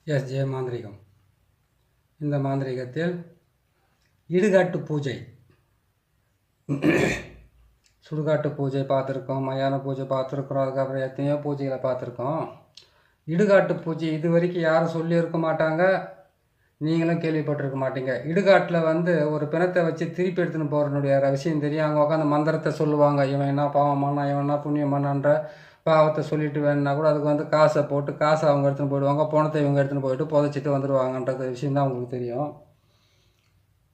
SJ மாந்திரிகம். இந்த மாந்திரிகத்தில் இடுகாட்டு பூஜை, சுடுகாட்டு பூஜை பார்த்துருக்கோம், மயான பூஜை பார்த்துருக்குறோம், அதுக்கப்புறம் எத்தனையோ பூஜைகளை பார்த்துருக்கோம். இடுகாட்டு பூஜை இது வரைக்கும் யாரும் சொல்லியிருக்க மாட்டாங்க, நீங்களும் கேள்விப்பட்டிருக்க மாட்டீங்க. இடுகாட்டில் ஒரு பிணத்தை வச்சு திருப்பி எடுத்துன்னு போகிறனுடைய விஷயம் தெரியும். அங்கே உட்காந்து மந்திரத்தை சொல்லுவாங்க, இவன் என்ன பாவமானா, இவன் என்ன புண்ணியமானான்ற பாவத்தை சொல்லிட்டு வேணுன்னா கூட அதுக்கு காசை போட்டு காசை அவங்க எடுத்துன்னு போயிடுவாங்க, பணத்தை இவங்க எடுத்துன்னு போயிட்டு புதைச்சிட்டு வந்துடுவாங்கன்றது விஷயம் தான் உங்களுக்கு தெரியும்.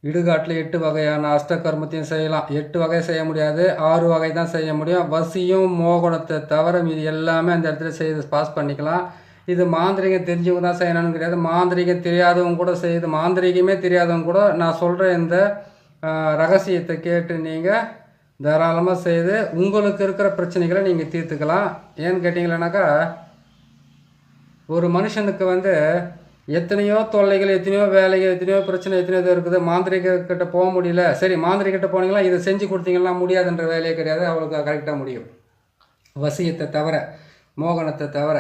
இடுகாட்டில் 8 வகையான அஷ்டகர்மத்தையும் செய்யலாம். 8 வகை செய்ய முடியாது, 6 வகை தான் செய்ய முடியும். வசியும் மோகனத்தை தவிர மீது எல்லாமே அந்த இடத்துல செய்து பாஸ் பண்ணிக்கலாம். இது மாந்திரிகம் தெரிஞ்சவங்க தான் செய்யணும்னு கிடையாது, மாந்திரிகம் தெரியாதவங்க கூட செய்யுது. மாந்திரிகமே தெரியாதவங்க கூட நான் சொல்கிற இந்த ரகசியத்தை கேட்டு நீங்கள் தாராளமாக செய்து உங்களுக்கு இருக்கிற பிரச்சனைகளை நீங்கள் தீர்த்துக்கலாம். ஏன்னு கேட்டிங்களேனாக்கா, ஒரு மனுஷனுக்கு எத்தனையோ தொல்லைகள், எத்தனையோ வேலைகள், எத்தனையோ பிரச்சனை, எத்தனையோ இது இருக்குது. மாந்திரிகிட்ட போக முடியல, சரி மாந்திரிகிட்ட போனீங்களா இதை செஞ்சு கொடுத்தீங்கன்னா முடியாதுன்ற வேலையே கிடையாது, அவளுக்கு கரெக்டாக முடியும். வசியத்தை தவிர, மோகனத்தை தவிர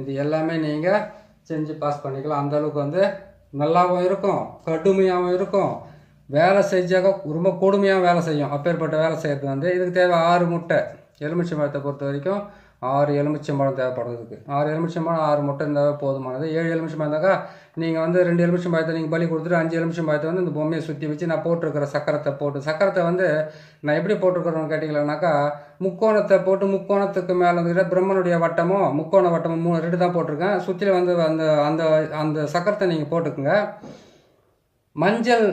இது எல்லாமே நீங்கள் செஞ்சு பாஸ் பண்ணிக்கலாம். அந்தளவுக்கு நல்லாவும் இருக்கும், கடுமையாகவும் இருக்கும். வேலை செஞ்சாக்க ரொம்ப கொடுமையாக வேலை செய்யும். அப்பேற்பட்ட வேலை செய்கிறது இதுக்கு தேவை 6 முட்டை. எலுமிச்சை பழத்தை பொறுத்த வரைக்கும் 6 எலுமிச்சம்பழம் தேவைப்படுறதுக்கு. 6 எலுமிச்சம்பழம் 6 முட்டை இருந்தால் போதுமானது. 7 எலுமிச்சம்பழம் இருந்தாக்கா நீங்கள் 2 எலுமிச்சம்பழத்தை நீங்கள் பலி கொடுத்துட்டு 5 எலுமிச்சம்பழத்தை இந்த பொம்மையை சுற்றி வச்சு நான் போட்டிருக்கிற சக்கரத்தை போட்டு, சக்கரத்தை நான் எப்படி போட்டிருக்கிறோன்னு கேட்டிங்களேனாக்கா, முக்கோணத்தை போட்டு முக்கோணத்துக்கு மேலே பிரம்மனுடைய வட்டமும் முக்கோண வட்டமும் 2 தான் போட்டிருக்கேன். சுற்றில அந்த அந்த அந்த சக்கரத்தை நீங்கள் போட்டுக்குங்க. மஞ்சள்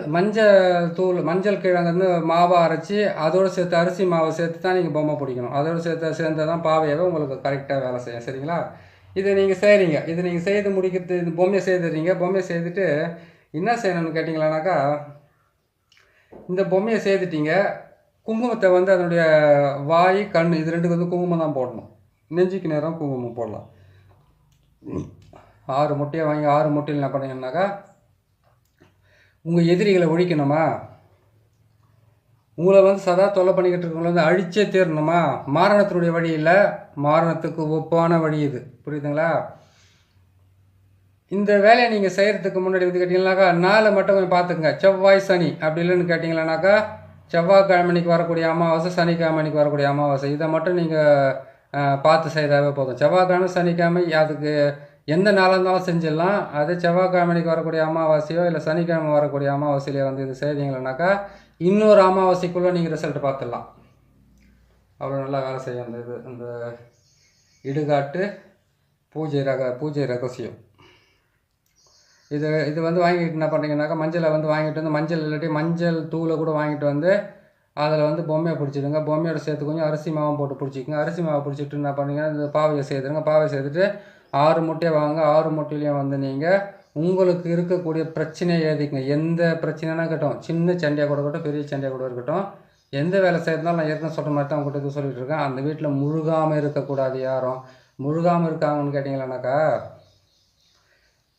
தூள், மஞ்சள் கிழங்கு மாவை அரைச்சி அதோடு சேர்த்து அரிசி மாவை சேர்த்து தான் நீங்கள் பொம்மை பிடிக்கணும். அதோடு சேர்ந்தால் தான் பாவையாகவே உங்களுக்கு கரெக்டாக வேலை செய்யும். சரிங்களா? இதை நீங்கள் செய்கிறீங்க, இதை நீங்கள் செய்து முடிக்கிறது, இந்த பொம்மையை செய்துடுறீங்க. பொம்மையை செய்துட்டு என்ன செய்யணும்னு கேட்டிங்களானாக்கா, இந்த பொம்மையை செய்துட்டீங்க. குங்குமத்தை அதனுடைய வாய், கண் இது 2க்கு குங்குமம் தான் போடணும். நெஞ்சுக்கு நேரம் குங்குமம் போடலாம். 6 முட்டையை வாங்கி 6 முட்டையில் என்ன பண்ணீங்கன்னாக்கா, உங்கள் எதிரிகளை ஒழிக்கணுமா, உங்களை சதா தொல்லை பண்ணிக்கிட்டு இருக்கவங்களை அழிச்சே தீரணுமா, மாரணத்தினுடைய வழி இல்லை, மாரணத்துக்கு ஒப்பான வழி இது. புரியுதுங்களா? இந்த வேலையை நீங்கள் செய்கிறதுக்கு முன்னாடி கேட்டிங்கன்னாக்கா, நாளை மட்டும் கொஞ்சம் பார்த்துக்குங்க. செவ்வாய் சனி அப்படி இல்லைன்னு கேட்டிங்களானாக்கா, செவ்வாய்க்கிழமைக்கு வரக்கூடிய அமாவாசை, சனிக்கிழமைக்கு வரக்கூடிய அமாவாசை, இதை மட்டும் நீங்கள் பார்த்து செய்தாவே போதும். செவ்வாய்க்கிழமை சனிக்கிழமை அதுக்கு எந்த நாளாக இருந்தாலும் செஞ்சிடலாம். அது செவ்வாய்க்கிழமைக்கு வரக்கூடிய அமாவாசையோ இல்லை சனிக்கிழமை வரக்கூடிய அமாவாசையிலே இது செய்தீங்கன்னாக்கா இன்னொரு அமாவாசைக்குள்ளே நீங்கள் ரிசல்ட் பார்த்துடலாம். அவ்வளோ நல்லா வேலை செய்யும் அந்த இடுகாட்டு பூஜை ரகசியம். இது வாங்கிட்டு என்ன பண்ணுறீங்கன்னாக்கா, மஞ்சளை வாங்கிட்டு மஞ்சள் இல்லாட்டி மஞ்சள் தூளை கூட வாங்கிட்டு அதில் பொம்மையை பிடிச்சிடுங்க. பொம்மையோட சேர்த்து கொஞ்சம் அரிசி மாவும் போட்டு பிடிச்சிக்கோங்க. அரிசி மாவை பிடிச்சிட்டு என்ன பண்ணுறீங்கன்னா, இந்த பாவையை செய்துடுங்க. பாவை செய்துட்டு 6 முட்டையை வாங்க. 6 முட்டையிலையும் நீங்கள் உங்களுக்கு இருக்கக்கூடிய பிரச்சனையை எழுதிக்கங்க. எந்த பிரச்சனைனா இருக்கட்டும், சின்ன சண்டையாக கூட இருக்கட்டும், பெரிய சண்டையாக கூட இருக்கட்டும், எந்த வேலை செய்யறதுனாலும் நான் ஏற்கனவே சொல்கிற மாதிரி தான் உங்கள்கிட்ட இது சொல்லிகிட்டு இருக்கேன். அந்த வீட்டில் முழுகாமல் இருக்கக்கூடாது. யாரும் முழுகாமல் இருக்காங்கன்னு கேட்டிங்களானாக்கா,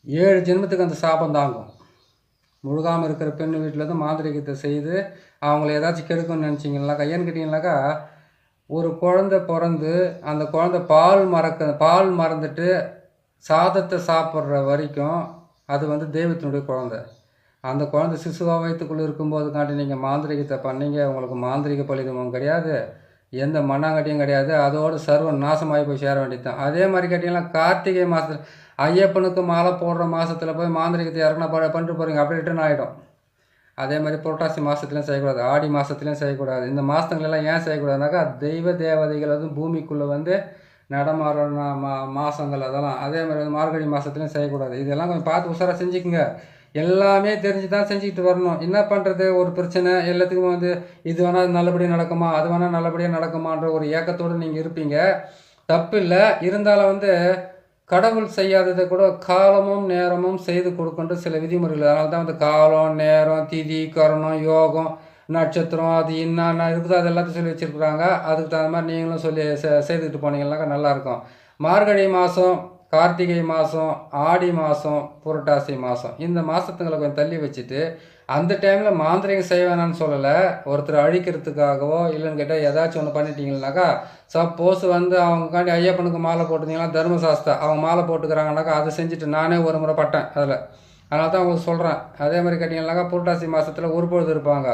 7 ஜென்மத்துக்கு அந்த சாபம் தாங்கும். முழுகாமல் இருக்கிற பெண் வீட்டில் மாந்திரிகத்தை செய்து அவங்கள ஏதாச்சும் கெடுக்கணும்னு நினச்சிங்கனாக்கா, ஏன்னு கேட்டிங்கனாக்கா, ஒரு குழந்தை பிறந்து அந்த குழந்தை பால் மறந்துட்டு சாதத்தை சாப்பிட்ற வரைக்கும் அது தெய்வத்தினுடைய குழந்தை. அந்த குழந்தை சிசுவா வயிற்றுக்குள்ளே இருக்கும்போது காட்டி நீங்கள் மாந்திரிகத்தை பண்ணீங்க, உங்களுக்கு மாந்திரிக பலிதமும் கிடையாது, எந்த மண்ணாங்கட்டியும் கிடையாது. அதோடு சர்வ நாசமாகி போய் சேர வேண்டியது தான். அதே மாதிரி கேட்டிங்கன்னா, கார்த்திகை மாதத்தில் ஐயப்பனுக்கு மாலை போடுற மாதத்தில் போய் மாந்திரிகத்தை இறக்குனா பண்ணிட்டு போகிறீங்க, அப்படி ரிட்டர்ன் ஆகிடும். அதே மாதிரி புரட்டாசி மாதத்துலையும் செய்யக்கூடாது, ஆடி மாதத்துலையும் செய்யக்கூடாது. இந்த மாதங்களெல்லாம் ஏன் செய்யக்கூடாதுனாக்கா, தெய்வ தேவதைகள் பூமிக்குள்ளே நடமாடுற மாதங்கள் அதெல்லாம். அதே மாதிரி மார்கழி மாதத்துலையும் செய்யக்கூடாது. இதெல்லாம் கொஞ்சம் பார்த்து உஷாராக செஞ்சுக்குங்க. எல்லாமே தெரிஞ்சு தான் செஞ்சுக்கிட்டு வரணும். என்ன பண்ணுறது, ஒரு பிரச்சனை எல்லாத்துக்கும் இது வேணால் நல்லபடியாக நடக்குமா, அது வேணால் நல்லபடியாக நடக்குமான்ற ஒரு ஏக்கத்தோடு நீங்கள் இருப்பீங்க. தப்பு இல்லை. இருந்தாலும் கடவுள் செய்யாததை கூட காலமும் நேரமும் செய்து கொடுக்கின்ற சில விதிமுறைகள். அதனால தான் காலம், நேரம், திதி, கரணம், யோகம், நட்சத்திரம், அது என்னென்ன இருக்குதோ அது எல்லாத்தையும் சொல்லி வச்சுருக்குறாங்க. அதுக்கு தகுந்த மாதிரி நீங்களும் சொல்லி செய்துக்கிட்டு போனீங்கன்னாக்கா நல்லாயிருக்கும். மார்கழி மாதம், கார்த்திகை மாதம், ஆடி மாதம், புரட்டாசி மாதம், இந்த மாதத்துங்களை கொஞ்சம் தள்ளி வச்சுட்டு அந்த டைமில் மாந்திரிகம் செய்ய வேணாம்னு சொல்லலை. ஒருத்தர் அழிக்கிறதுக்காகவோ இல்லைன்னு கேட்டால் ஏதாச்சும் ஒன்று பண்ணிட்டீங்கன்னாக்கா, சப்போஸ் வந்து அவங்கக்காண்டி ஐயப்பனுக்கு மாலை போட்டிருந்தீங்கன்னா தர்மசாஸ்தா அவங்க மாலை போட்டுக்கிறாங்கனாக்கா அதை செஞ்சுட்டு நானே ஒரு முறை பட்டேன் அதில். அதனால தான் உங்களுக்கு சொல்கிறேன். அதே மாதிரி கேட்டிங்கன்னாக்கா புரட்டாசி மாதத்தில் ஒரு பொழுது இருப்பாங்க.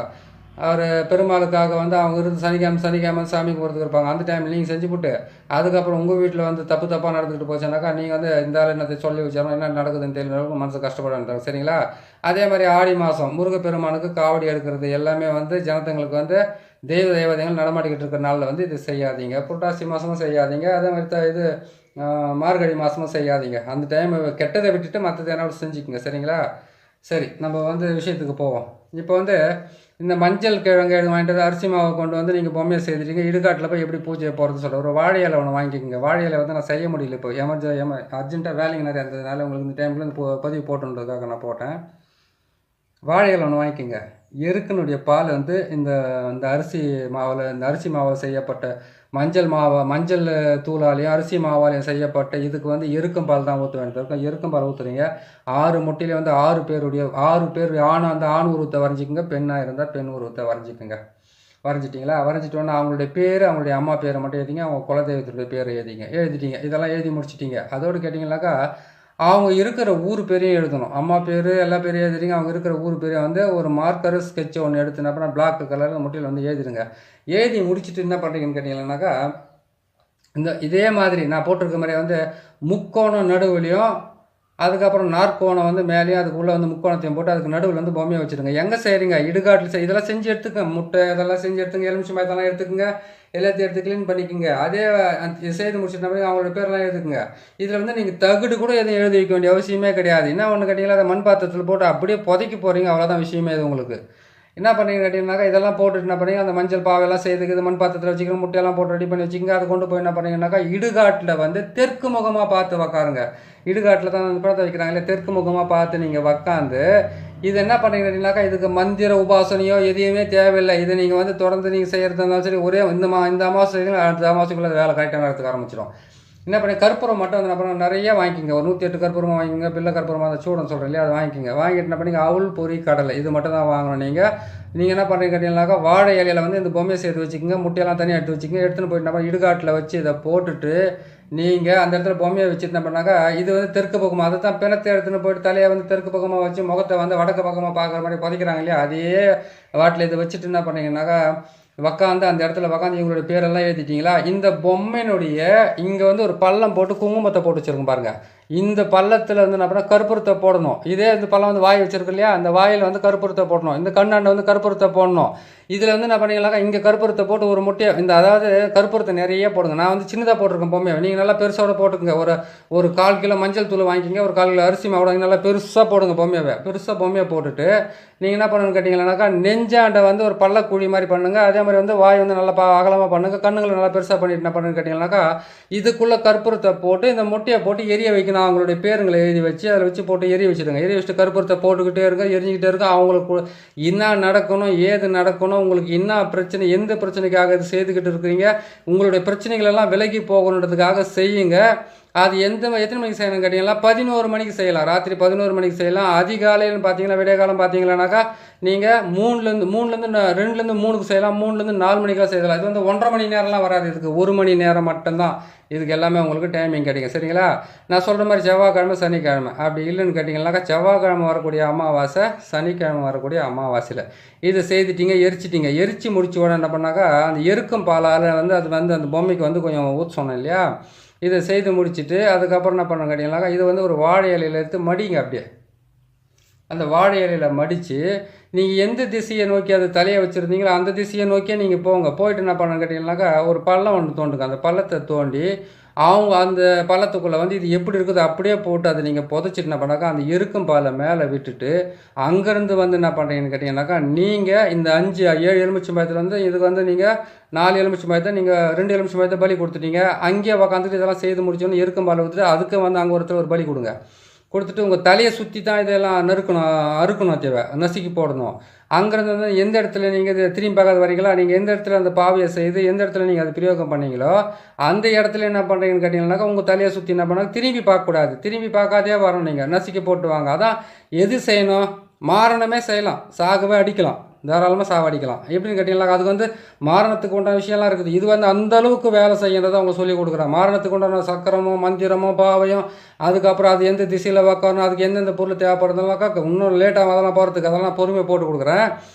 அவர் பெருமாளுக்காக வந்து அவங்க இருந்து சனிக்கிழமை சாமி கும்பிட்றதுக்கு இருப்பாங்க. அந்த டைமில் நீங்கள் செஞ்சுவிட்டு அதுக்கப்புறம் உங்கள் வீட்டில் வந்து தப்பாக நடந்துக்கிட்டு போச்சுனாக்கா நீங்கள் வந்து இந்த ஆள் என்னத்தை சொல்லி வச்சாலும் என்ன நடக்குதுன்னு தெரியல மனசு கஷ்டப்படாங்க. சரிங்களா? அதே மாதிரி ஆடி மாதம் முருகப்பெருமானுக்கு காவடி எடுக்கிறது எல்லாமே வந்து ஜனத்தங்களுக்கு வந்து தேவதைகள் நடமாட்டிக்கிட்டு இருக்கிற நாளில் வந்து இது செய்யாதீங்க. புரட்டாசி மாதமும் செய்யாதீங்க. அதே மாதிரி இது மார்கழி மாதமும் செய்யாதீங்க. அந்த டைம் கெட்டதை விட்டுட்டு மற்றது என்ன செஞ்சுக்குங்க. சரிங்களா? சரி, நம்ம வந்து விஷயத்துக்கு போவோம். இப்போ வந்து இந்த மஞ்சள் கிழங்கு வாங்கிட்டு வந்து அரிசி மாவை கொண்டு வந்து நீங்கள் பொம்மையை செய்துட்டீங்க. இடுகாட்டில் போய் எப்படி பூஜையை போகிறது சொல்ல ஒரு வாழை இலை ஒன்று வாங்கிக்கோங்க. வாழை இலை வந்து நான் செய்ய முடியல இப்போ அர்ஜென்ட்டாக வேலைங்க நிறையா இருந்ததுனால உங்களுக்கு இந்த டைமில் பதிவு போட்டுன்றதுக்காக நான் போட்டேன். வாழை இலை ஒன்று வாங்கிக்கோங்க. எருக்கினுடைய பால் வந்து இந்த இந்த அரிசி மாவில் செய்யப்பட்ட மஞ்சள் தூளாலையும் அரிசி மாவாலையும் செய்யப்பட்ட இதுக்கு வந்து எருக்கம் பால் தான் ஊற்ற வேண்டியிருக்கும். எருக்கம் பால் ஊற்றுறீங்க. 6 முட்டையிலே வந்து 6 பேர் அந்த ஆண் உருவத்தை வரைஞ்சிக்கோங்க. பெண்ணாக இருந்தால் பெண் உருவத்தை வரைஞ்சிக்கோங்க. வரைஞ்சிட்டிங்களா? வரைஞ்சிட்டோன்னா அவங்களுடைய பேர் அவங்களுடைய அம்மா பேரை மட்டும் எழுதிங்க. அவங்க குலதெய்வத்துடைய பேரை எழுதிட்டீங்க. இதெல்லாம் எழுதி முடிச்சிட்டிங்க. அதோடு கேட்டிங்கனாக்கா அவங்க இருக்கிற ஊர் பேரையும் எழுதணும். அம்மா பேர் எல்லா பேரையும் எழுதிட்டீங்க. அவங்க இருக்கிற ஊர் பேரையும் வந்து ஒரு மார்க்கர் ஸ்கெட்சை ஒன்று எடுத்துனா அப்புறம் பிளாக் கலரில் முட்டையில் வந்து எழுதிடுங்க. எழுதி முடிச்சுட்டு என்ன பண்ணுறீங்கன்னு கேட்டிங்கன்னாக்கா இதே மாதிரி நான் போட்டிருக்க மாதிரி வந்து முக்கோணம் நடுவுலையும் அதுக்கப்புறம் நாற்கோணம் வந்து மேலேயும் அதுக்குள்ளே வந்து முக்கோணத்தையும் போட்டு அதுக்கு நடுவில் வந்து பொம்மையை வச்சுருங்க. எங்கே செய்கிறீங்க? இடுகாட்டில் இதெல்லாம் செஞ்சு எடுத்துக்கங்க. முட்டை இதெல்லாம் செஞ்சு எடுத்துங்க. எலுமிச்சை இதெல்லாம் எடுத்துக்கங்க. எல்லாத்தையும் எடுத்து க்ளீன் பண்ணிக்கோங்க. அதே செய்து முடிச்சுட்டு அவங்களோட பேரெல்லாம் எழுதுக்குங்க. இதில் வந்து நீங்கள் தகுடு கூட எதுவும் எழுதி வைக்க வேண்டிய அவசியமே கிடையாது. என்ன ஒன்று கேட்டிங்களா, அதை மண் பாத்திரத்தில் போட்டு அப்படியே புதைக்க போகிறீங்க. அவ்வளோதான் விஷயமே இது உங்களுக்கு. என்ன பண்ணுறீங்க கேட்டிங்கனாக்கா இதெல்லாம் போட்டுட்டு என்ன பண்ணுறீங்க, அந்த மஞ்சள் பாவெல்லாம் செய்துக்குது மண் பாத்திரத்தில் வச்சுக்கணும். முட்டையெல்லாம் போட்டு ரெடி பண்ணி வச்சுக்கோங்க. அதை கொண்டு போய் என்ன பண்ணுறீங்கன்னாக்கா இடுகாட்டில் வந்து தெற்கு முகமாக பார்த்து உக்காருங்க. இடுகாட்டில் தான் வந்து படத்தை வைக்கிறாங்களே, தெற்கு முகமாக பார்த்து நீங்கள் உக்காந்து இது என்ன பண்ணுறீங்கன்னாக்கா இதுக்கு மந்திர உபாசனையோ எதையுமே தேவையில்லை. இதை நீங்கள் வந்து தொடர்ந்து நீங்கள் செய்கிறதா இருந்தாலும் சரி ஒரே இந்த அமாவாசை அடுத்த அமாவாசைக்குள்ளே வேலை கரெக்டாக நடத்துக்க ஆரம்பிச்சிடும். என்ன பண்ணி கற்பூரம் மட்டும் வந்து அப்புறம் நிறைய வாங்கிக்கோங்க. ஒரு 108 கற்பூரமாக வாங்கிக்கோங்க. பிள்ளை கற்பூரமாக அந்த சூடன் சொல்கிறேன் இல்லையா, அதை வாங்கிக்கோங்க. வாங்கிட்டு என்ன பண்ணி அவுள் பொறி கடலை இது மட்டும் தான் வாங்கணும். நீங்கள் என்ன பண்ணுறீங்க கேட்டீங்கன்னாக்கா வாழை இலையில் வந்து இந்த பொம்மையை சேர்த்து வச்சுக்கோங்க. முட்டையெல்லாம் தனியாக எடுத்து வச்சுக்கோங்க. எடுத்துன்னு போயிட்டு நம்ம இடுகாட்டில் வச்சு இதை போட்டுட்டு நீங்கள் அந்த இடத்துல பொம்மையை வச்சுட்டு என்ன பண்ணாக்கா இது வந்து தெற்கு பக்கமாக அதை தான் பிணத்தை எடுத்துன்னு போயிட்டு தலையை வந்து தெற்கு பக்கமாக வச்சு முகத்தை வந்து வடக்கு பக்கமாக பார்க்குற மாதிரி புதைக்கிறாங்க இல்லையா, அதே வாட்டில் இதை வச்சுட்டு என்ன பண்ணீங்கன்னாக்கா உக்காந்து அந்த இடத்துல உக்காந்து இவங்களுடைய பேரெல்லாம் எழுதிட்டீங்களா. இந்த பொம்மையினுடைய இங்கே வந்து ஒரு பள்ளம் போட்டு குங்குமத்தை போட்டு வச்சுருக்கோம் பாருங்கள். இந்த பள்ளத்தில் வந்து என்ன பண்ணால் கற்பூரத்தை போடணும். இதே இந்த பள்ளம் வந்து வாய் வச்சுருக்கு இல்லையா, அந்த வாயில் வந்து கற்பூரத்தை போடணும். இந்த கண்ணாண்டை வந்து கற்பூரத்தை போடணும். இதில் வந்து என்ன பண்ணிங்களாக்கா இங்கே கற்பூரத்தை போட்டு ஒரு முட்டையை அதாவது கற்பூரத்தை நிறைய போடுங்க. நான் வந்து சின்னதாக போட்டிருக்கேன் பொம்மையை. நீங்கள் நல்லா பெருசோட போட்டுக்குங்க. ஒரு 1/4 கிலோ மஞ்சள் தூள் வாங்கிக்கிங்க. ஒரு 1/4 கிலோ அரிசி மாவு நல்லா பெருசாக போடுங்க. பெருசாக பொம்மையை போட்டுட்டு நீங்கள் என்ன பண்ணணும்னு கேட்டிங்கன்னாக்கா நெஞ்சாண்டை வந்து ஒரு பள்ளக்குழி மாதிரி பண்ணுங்கள். அதே மாதிரி வந்து வாய் வந்து நல்லா அகலமாக பண்ணுங்கள். கண்ணுங்களை நல்லா பெருசாக பண்ணிட்டு என்ன பண்ணுன்னு கேட்டிங்கன்னாக்கா இதுக்குள்ளே கற்பூரத்தை போட்டு இந்த முட்டையை போட்டு எரிய வைக்கணும். அவங்களுடைய பேருங்களை எழுதி வச்சு அதில் வச்சு போட்டு எரிய வச்சுடுங்க. எரிய வச்சுட்டு கற்பூரத்தை போட்டுக்கிட்டே இருங்க, எரிஞ்சிக்கிட்டே இருக்க. அவங்களுக்கு என்ன நடக்கணும் ஏது நடக்கணும், உங்களுக்கு என்ன பிரச்சனை, எந்த பிரச்சனைக்காக இது செய்துக்கிட்டு இருக்கிறீங்க, உங்களுடைய பிரச்சனைகள் எல்லாம் விலகி போகணுன்றதுக்காக செய்யுங்க. அது எத்தனை மணிக்கு செய்யணும் கேட்டிங்கன்னா 11 மணிக்கு செய்யலாம். ராத்திரி 11 மணிக்கு செய்யலாம். அதிகாலையில் பார்த்தீங்கன்னா விடிய காலம் பார்த்தீங்கன்னாக்கா நீங்கள் 2லேருந்து 3க்கு செய்யலாம். 3லேருந்து 4 மணிக்கெலாம் செய்யலாம். இது வந்து 1.5 மணி நேரம்லாம் வராது. இதுக்கு 1 மணி நேரம் மட்டும்தான் இதுக்கு எல்லாமே உங்களுக்கு டைமிங் கிடைக்கும். சரிங்களா? நான் சொல்கிற மாதிரி செவ்வாய்க்கிழமை சனிக்கிழமை அப்படி இல்லைன்னு கேட்டிங்கன்னாக்கா செவ்வாய்க்கிழமை வரக்கூடிய அமாவாசை சனிக்கிழமை வரக்கூடிய அமாவாசையில் இது செய்துட்டீங்க, எரிச்சிட்டிங்க. எரிச்சு முடிச்ச உடனே என்ன பண்ணாக்கா அந்த எருக்கும் பாலால் வந்து அது வந்து அந்த பொம்மைக்கு வந்து கொஞ்சம் ஊற்ற சொன்னேன் இல்லையா, இதை செய்து முடிச்சுட்டு அதுக்கப்புறம் என்ன பண்ண கேட்டிங்கனாக்கா இது வந்து ஒரு வாழை இலையில் எடுத்து மடிங்க. அப்படியே அந்த வாழை இலையில் மடித்து நீங்கள் எந்த திசையை நோக்கி அது தலையை வச்சுருந்தீங்களோ அந்த திசையை நோக்கியே நீங்கள் போயிட்டு என்ன பண்ண கேட்டிங்கனாக்கா ஒரு பள்ளம் ஒன்று தோண்டுங்க. அந்த பள்ளத்தை தோண்டி அவங்க அந்த பள்ளத்துக்குள்ளே வந்து இது எப்படி இருக்குது அப்படியே போட்டு அதை நீங்கள் புதைச்சிட்டு என்ன பண்ணாக்கா அந்த எருக்கும் பாலை மேலே விட்டுட்டு அங்கேருந்து வந்து என்ன பண்ணுறீங்கன்னு கேட்டிங்கனாக்கா நீங்கள் இந்த 7 எலுமிச்சம்பழத்தில் வந்து இதுக்கு வந்து நீங்கள் 4 எலுமிச்சம்பழத்தை நீங்கள் 2 எலுமிச்சம்பழத்தை பலி கொடுத்துட்டீங்க. அங்கேயே உக்காந்துட்டு இதெல்லாம் செய்து முடிச்சோன்னு எருக்கும் பாலை ஊற்றிட்டு அதுக்கு வந்து அங்கே ஒருத்தர் ஒரு பலி கொடுத்துட்டு உங்கள் தலையை சுற்றி தான் இதெல்லாம் அறுக்கணும் தேவை, நசுக்கி போடணும். அங்கேருந்து வந்து எந்த இடத்துல நீங்கள் இது திரும்பி பார்க்காத வரீங்களா, நீங்கள் எந்த இடத்துல அந்த பாவையை செய்து எந்த இடத்துல நீங்கள் அது பிரயோகம் பண்ணீங்களோ அந்த இடத்துல என்ன பண்ணுறீங்கன்னு கேட்டிங்கன்னாக்கா உங்கள் தலையை சுற்றி என்ன பண்ணாங்க திரும்பி பார்க்கக்கூடாது. திரும்பி பார்க்காதே வரணும். நீங்கள் நசுக்கி போட்டு வாங்க. அதான் எது செய்யணும் மாரணமே செய்யலாம், சாகவே அடிக்கலாம், தாராளமாக சாவடிக்கலாம். எப்படின்னு கேட்டிங்கன்னா அதுக்கு வந்து மாரணத்துக்கு உண்டான விஷயம்லாம் இருக்குது. இது வந்து அந்த அளவுக்கு வேலை செய்யறதை அவங்க சொல்லிக் கொடுக்குறாங்க. மாரணத்துக்கு உண்டான சக்கரமோ மந்திரமோ பாவையும், அதுக்கப்புறம் அது எந்த திசையில் வைக்கணும், அதுக்கு எந்தெந்த பொருள் தேவைப்படுறதுனாக்கா இன்னும் லேட்டாக அதெல்லாம் போகிறதுக்கு அதெல்லாம் பொறுமையை போட்டு கொடுக்குறேன்.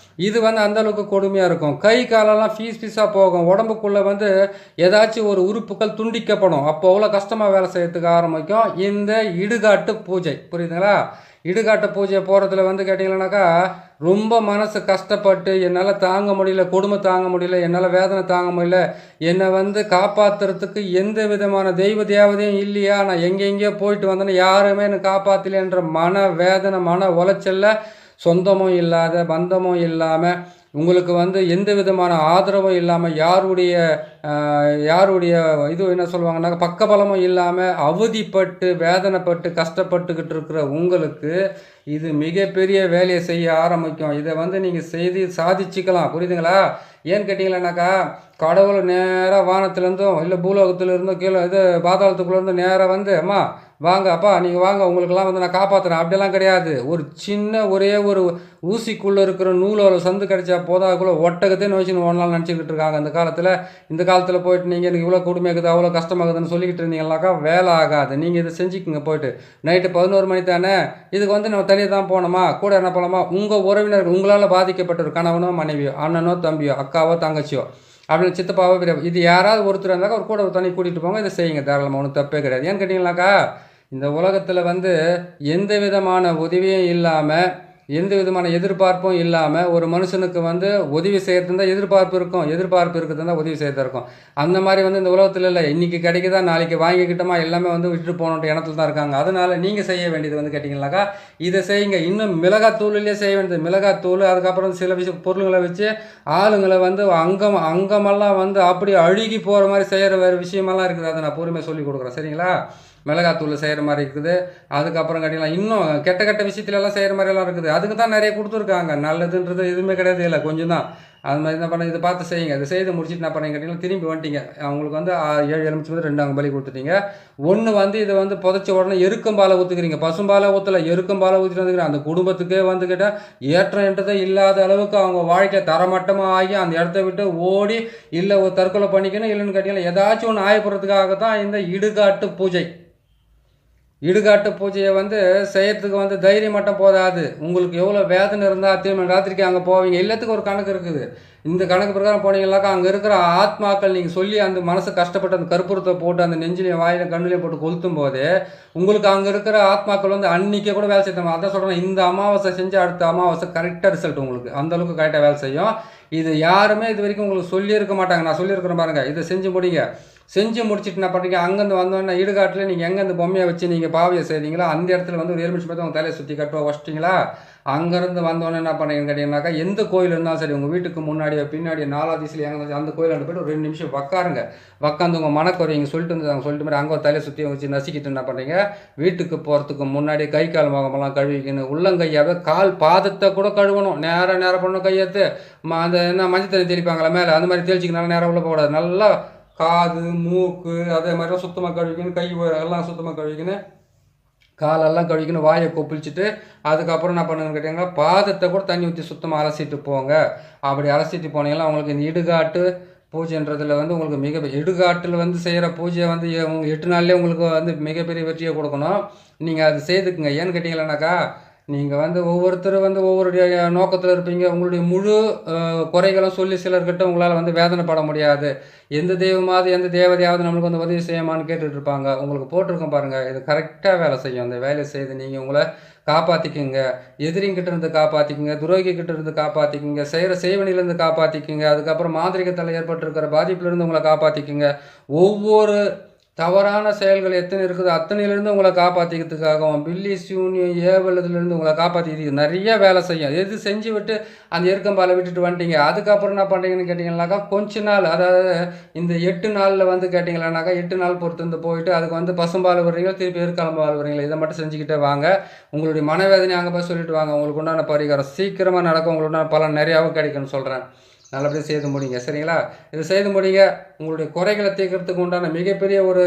இது வந்து அந்தளவுக்கு கொடுமையாக இருக்கும். கை காலெல்லாம் பீஸாக போகும். உடம்புக்குள்ளே வந்து ஏதாச்சும் ஒரு உறுப்புகள் துண்டிக்கப்படும். அப்போ அவ்வளோ கஷ்டமாக வேலை செய்யறதுக்கு ஆரம்பிக்கும் இந்த இடுகாட்டு பூஜை. புரியுதுங்களா? இடுகாட்டு பூஜை போகிறதுல வந்து கேட்டிங்கன்னாக்கா ரொம்ப மனசு கஷ்டப்பட்டு என்னால் தாங்க முடியல, கொடுமை தாங்க முடியல, என்னால் வேதனை தாங்க முடியல, என்னை வந்து காப்பாற்றுறதுக்கு எந்த விதமான தெய்வ தேவதையும் இல்லையா, நான் எங்கெங்கேயோ போயிட்டு வந்தேன்னு யாருமே என்னை காப்பாற்றலைன்ற மன வேதனை மன உளைச்சலில் சொந்தமும் இல்லாத பந்தமும் இல்லாமல் உங்களுக்கு வந்து எந்த விதமான ஆதரவும் இல்லாமல் யாருடைய இது என்ன சொல்லுவாங்கன்னாக்க பக்கபலமும் இல்லாமல் அவதிப்பட்டு வேதனைப்பட்டு கஷ்டப்பட்டுக்கிட்டு இருக்கிற உங்களுக்கு இது மிகப்பெரிய வேலையை செய்ய ஆரம்பிக்கும். இதை வந்து நீங்கள் செய்து சாதிச்சுக்கலாம். புரியுதுங்களா? ஏன்னு கேட்டிங்களானாக்கா கடவுள் நேராக வானத்துலேருந்தும் இல்லை பூலோகத்துலேருந்தும் கீழே இது பாதாளத்துக்குள்ளேருந்து நேராக வந்து அம்மா வாங்க அப்பா நீங்கள் வாங்க உங்களுக்கெல்லாம் வந்து நான் காப்பாற்றுறேன் அப்படியெல்லாம் கிடையாது. ஒரு சின்ன ஒரே ஒரு ஊசிக்குள்ளே இருக்கிற நூலோட சந்து கிடைச்சா போதாக்குள்ளே ஒட்டகத்தையும் நோய்ச்சின்னு ஒன்றால் நினச்சிக்கிட்டு இருக்காங்க இந்த காலத்தில் போயிட்டு நீங்கள் எனக்கு இவ்வளோ கொடுமையாக்குது அவ்வளோ கஷ்டமாகுதுன்னு சொல்லிக்கிட்டு இருந்தீங்கன்னாக்கா வேலை ஆகாது. நீங்கள் இதை செஞ்சுக்குங்க. போயிட்டு நைட்டு 11 மணி தானே, இதுக்கு வந்து நம்ம தனியாக தான் போனோமா, கூட என்ன போகலாமா, உங்கள் உறவினர்கள் உங்களால் பாதிக்கப்பட்ட ஒரு கணவனோ மனைவியோ அண்ணனோ தம்பியோ அக்காவோ தங்கச்சியோ அப்படின்னு சித்தப்பாவோ பெரிய இது யாராவது ஒருத்தர் இருந்தாக்கா ஒரு கூட ஒரு தனி கூட்டிகிட்டு போங்க. இதை செய்யுங்க தாராளமாக, ஒன்றும் தப்பே கிடையாது. ஏன்னு கேட்டிங்கனாக்கா இந்த உலகத்தில் வந்து எந்த விதமான உதவியும் இல்லாமல் எந்த விதமான எதிர்பார்ப்பும் இல்லாமல் ஒரு மனுஷனுக்கு வந்து உதவி செய்கிறது தான் எதிர்பார்ப்பு இருக்கிறது தான் உதவி செய்யறதா இருக்கும். அந்த மாதிரி வந்து இந்த உலகத்தில் இல்லை. இன்றைக்கி கிடைக்குதா நாளைக்கு வாங்கிக்கிட்டோமா எல்லாமே வந்து விட்டுட்டு போகணுன்ற இடத்துல தான் இருக்காங்க. அதனால் நீங்கள் செய்ய வேண்டியது வந்து கேட்டிங்கனாக்கா இதை செய்யுங்க. இன்னும் மிளகாத்தூள்லேயே செய்ய வேண்டியது மிளகாத்தூள், அதுக்கப்புறம் சில பொருளுங்களை வச்சு ஆளுங்களை வந்து அங்கமெல்லாம் வந்து அப்படி அழுகி போகிற மாதிரி செய்கிற வேறு விஷயமெல்லாம் இருக்குது. அதை நான் பொறுமையாக சொல்லி கொடுக்குறேன். சரிங்களா? மிளகாத்தூள் செய்கிற மாதிரி இருக்குது. அதுக்கப்புறம் கேட்டிங்கன்னா இன்னும் கெட்ட விஷயத்துலலாம் செய்கிற மாதிரிலாம் இருக்குது. அதுக்கு தான் நிறைய கொடுத்துருக்காங்க. நல்லதுன்றது எதுவுமே கிடையாது, இல்லை கொஞ்சம் தான். அது மாதிரி என்ன பண்ண இதை பார்த்து செய்யுங்க. இதை செய்து முடிச்சுட்டு என்ன பண்ணீங்க கேட்டிங்கன்னா திரும்பி வந்துட்டீங்க. அவங்களுக்கு வந்து 7 எலுமிச்சை 2 அங்கே பலி கொடுத்துட்டீங்க. ஒன்று வந்து இதை வந்து புதைச்ச உடனே எருக்கம்பாலை ஊற்றுக்கிறீங்க. பசும்பாலை ஊற்றலை, எருக்கம்பாலை ஊற்றிட்டு வந்துக்கிறேன். அந்த குடும்பத்துக்கே வந்து கேட்டால் ஏற்றன்றதே இல்லாத அளவுக்கு அவங்க வாழ்க்கை தரமட்டமாக ஆகி அந்த இடத்த விட்டு ஓடி இல்லை ஒரு தற்கொலை பண்ணிக்கணும். இல்லைன்னு கேட்டிங்கன்னா ஏதாச்சும் ஒன்று ஆயப்படுறதுக்காக தான் இந்த இடுகாட்டு பூஜை. இடுகாட்டு பூஜையை வந்து செய்யறதுக்கு வந்து தைரியம் மட்டும் போதாது. உங்களுக்கு எவ்வளோ வேதனை இருந்தால் திரும்ப ராத்திரிக்கு அங்கே போவீங்க. எல்லாத்துக்கும் ஒரு கணக்கு இருக்குது. இந்த கணக்கு பிரகாரம் போனீங்கன்னாக்கா அங்கே இருக்கிற ஆத்மாக்கள் நீங்கள் சொல்லி அந்த மனசு கஷ்டப்பட்டு அந்த கற்பூரத்தை போட்டு அந்த நெஞ்சிலையும் வாயிலும் கண்ணுலையும் போட்டு கொளுத்தும் போது உங்களுக்கு அங்கே இருக்கிற ஆத்மாக்கள் வந்து அன்றைக்கே கூட வேலை செய்யணும். அதான் சொல்கிறேன், இந்த அமாவாசை செஞ்சு அடுத்த அமாவாசை கரெக்டாக ரிசல்ட் உங்களுக்கு அந்தளவுக்கு கரெக்டாக வேலை செய்யும். இது யாருமே இது வரைக்கும் உங்களுக்கு சொல்லியிருக்க மாட்டாங்க. நான் சொல்லியிருக்கிறேன் பாருங்கள். இதை செஞ்சு முடிங்க. செஞ்சு முடிச்சுட்டு என்ன பண்ணுறீங்க, அங்கேருந்து வந்தோடனே இடுகாட்டில் நீங்கள் எங்கே அந்த பொம்மையை வச்சு நீங்கள் பாவியை செய்கிறீங்களோ அந்த இடத்துல வந்து ஒரு எலுமிச்சை பார்த்து உங்கள் தலையை சுற்றி கட்டுவா வச்சிட்டிங்களா. அங்கேருந்து வந்தோடனே என்ன பண்ணுறீங்கன்னு கேட்டிங்கன்னாக்கா எந்த கோயில் இருந்தாலும் சரி உங்கள் வீட்டுக்கு முன்னாடியோ பின்னாடியோ 4வது திசையில் எங்கே அந்த கோயிலாண்டு போய்ட்டு ஒரு 2 நிமிஷம் உட்காருங்க. உட்காந்து உங்கள் மனக்குறைங்க சொல்லிட்டு வந்து அவங்க சொல்லிட்டு மாதிரி அங்கே ஒரு தலையை சுற்றி வச்சு நசிக்கிட்டு என்ன பண்ணுறீங்க, வீட்டுக்கு போகிறதுக்கு முன்னாடி கை கால் முகமெல்லாம் கழுவிக்கணும். உள்ளங்கையாவே கால் பாதத்தை கூட கழுவணும். நேரம் பண்ணணும். கையெழுத்து அந்த என்ன மஞ்சள் தண்ணி தெளிப்பாங்களா மேலே, அந்த மாதிரி தெளிச்சிக்கனால நேரம் உள்ள போகக்கூடாது. நல்லா காது மூக்கு அதே மாதிரிலாம் சுத்தமாக கழுவிக்கணும். கை எல்லாம் சுத்தமாக கழுவிக்கணும். காலெல்லாம் கழுவிக்கணும். வாயை கொப்பிளிச்சுட்டு அதுக்கப்புறம் என்ன பண்ணுங்கன்னு கேட்டிங்கன்னா பாதத்தை கூட தண்ணி ஊற்றி சுத்தமாக அலசிட்டு போங்க. அப்படி அலசிட்டு போனீங்கன்னா அவங்களுக்கு இந்த இடுகாட்டு பூஜைன்றதில் வந்து உங்களுக்கு இடுகாட்டில் வந்து செய்கிற பூஜையை வந்து 8 நாள்லேயே உங்களுக்கு வந்து மிகப்பெரிய வெற்றியை கொடுக்கணும். நீங்கள் அது செய்துக்குங்க. ஏன்னு கேட்டிங்களானாக்கா நீங்கள் வந்து ஒவ்வொருத்தரும் வந்து ஒவ்வொருடைய நோக்கத்தில் இருப்பீங்க. உங்களுடைய முழு குறைகளும் சொல்லி சிலர்கிட்ட உங்களால் வந்து வேதனைப்பட முடியாது. எந்த தெய்வமாவது எந்த தேவதையாவது நம்மளுக்கு வந்து உதவி செய்யுமான்னு கேட்டுட்டு இருப்பாங்க. உங்களுக்கு போட்டிருக்கோம் பாருங்கள், இது கரெக்டாக வேலை செய்யும். அந்த வேலையை செய்து நீங்கள் உங்களை காப்பாற்றிக்குங்க. எதிரிங்கிட்ட இருந்து காப்பாற்றிக்குங்க, துரோகிக்கிட்ட இருந்து காப்பாற்றிக்குங்க, செய்கிற செய்வனிலேருந்து காப்பாற்றிக்குங்க. அதுக்கப்புறம் மாந்திரிகத்தில் ஏற்பட்டிருக்கிற பாதிப்புலேருந்து உங்களை காப்பாற்றிக்குங்க. ஒவ்வொரு தவறான செயல்கள் எத்தனை இருக்குதோ அத்தனையிலேருந்து உங்களை காப்பாற்றிக்கிறதுக்காகவும் பில்லி சூனியம் ஏவலதுலேருந்து உங்களை காப்பாற்றிக்கிது நிறைய வேலை செய்யும். எது செஞ்சு விட்டு அந்த எருக்கம்பாலை விட்டுட்டு வந்துட்டீங்க. அதுக்கப்புறம் என்ன பண்ணுறீங்கன்னு கேட்டிங்கன்னாக்கா கொஞ்ச நாள், அதாவது இந்த 8 நாளில் வந்து கேட்டிங்களானாக்கா 8 நாள் பொறுத்து வந்து போயிட்டு அதுக்கு வந்து பசும்பால் வர்றீங்களா திருப்பி எருக்கம்பால் வர்றீங்களா இதை மட்டும் செஞ்சுக்கிட்டே வாங்க. உங்களுடைய மனவேதனை அங்கே போய் சொல்லிட்டு வாங்க. உங்களுக்கு உண்டான பரிகாரம் சீக்கிரமாக நடக்கும். உங்களுக்கு உண்டான பலன் நிறையாவும் கிடைக்கும்னு சொல்கிறேன். நல்லபடியாக செய்து முடிங்க. சரிங்களா? இது செய்து முடிங்க. உங்களுடைய குறைகளை தீர்க்கறதுக்கு உண்டான மிகப்பெரிய ஒரு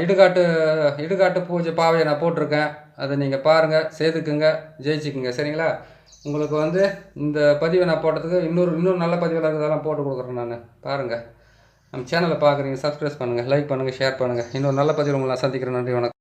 இடுகாட்டு பூஜை பாவையை நான் போட்டிருக்கேன். அதை நீங்கள் பாருங்கள், செய்துக்குங்க, ஜெயிச்சுக்குங்க. சரிங்களா? உங்களுக்கு வந்து இந்த பதிவை நான் போட்டதுக்கு இன்னொரு நல்ல பதிவில் இருக்கிறதெல்லாம் போட்டு கொடுக்குறேன் நான். பாருங்கள். நம்ம சேனலை பார்க்குறீங்க, சப்ஸ்கிரைப் பண்ணுங்கள், லைக் பண்ணுங்கள், ஷேர் பண்ணுங்கள். இன்னொரு நல்ல பதிவில் உங்களை நான் சந்திக்கிறேன். நன்றி, வணக்கம்.